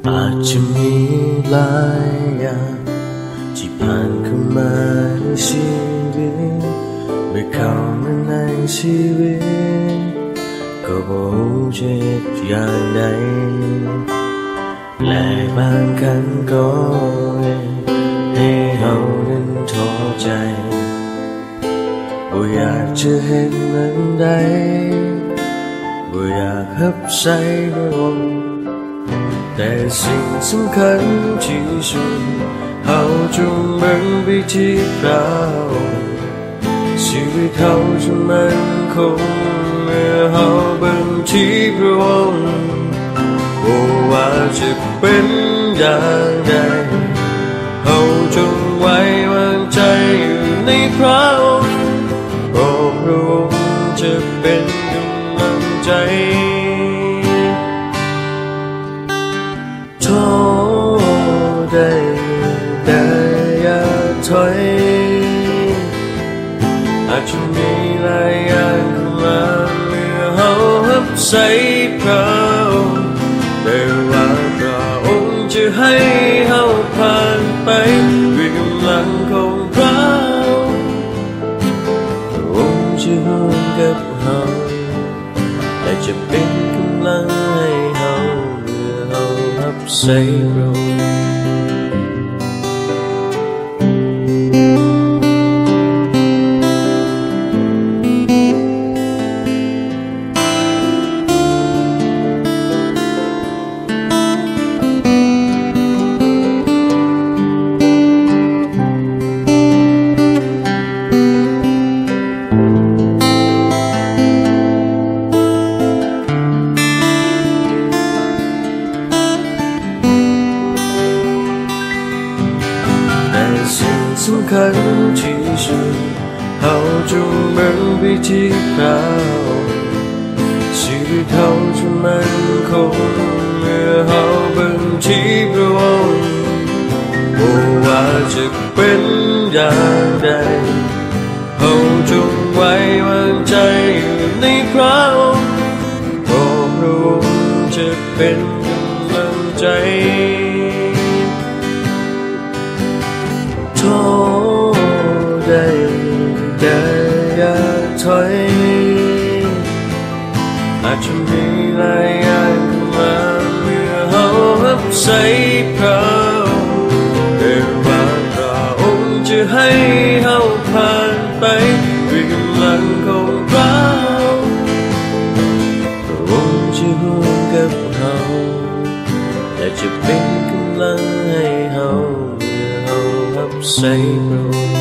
อาจจะมีหลายอย่างที่ผ่านเข้ามาในชีวิตเมื่อเข้ามาในชีวิตก็บ่รู้จะเฮ็ดอย่างใดและบางครั้งก็ให้เฮานั้นท้อใจบ่อยากจะเห็นมันได้บ่อยากหับใส่ลงแต่สิ่งสำคัญที่สุดเฮาจงเบิ่งไปที่เราชีวิตเฮาจะมั่นคงเมื่อเฮาเบิ่งที่พระองค์บ่ว่าจะเป็นอย่างใดเฮาจงไว้วางใจอยู่ในพระองค์เพราะพระองค์จะเป็นกำลังใจท้อได้แต่อย่าถอยอาจจะมีหลายอย่างเข้ามาเมื่อเฮาหับใส่พระองค์แต่ว่าพระองค์จะให้เฮาผ่านไปด้วยกำลังของพระองค์จะร่วมกับเฮาและจะเป็นกำลังให้เฮาเมื่อเฮาหับใส่พระองค์สิ่งสำคัญที่สุดเฮาจงเบิ่งไปที่เราชีวิตเฮาจะมั่นคงเมื่อเฮาเบิ่งที่พระองค์บ่ว่าจะเป็นอย่างใดเฮาจงไว้วางใจอยู่ในพระองค์เพราะพระองค์จะเป็นกำลังใจท้อได้แต่อย่าถอยอาจจะมีหลายอย่างเข้ามาเมื่อเฮาหับใส่พระองค์แต่ว่าพระองค์จะให้เฮาผ่านไปด้วยกำลังของพระองค์จะร่วมกับเฮาและจะเป็นกำลังให้เฮาใส่พระองค์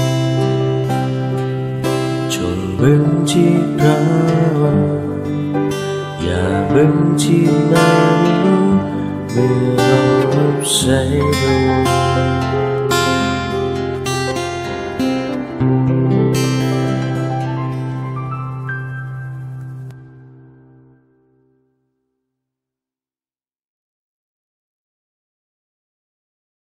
จงเบิ่งที่พระองค์อย่าเบิ่งที่มนุษย์เมื่อเราใส่พระองค์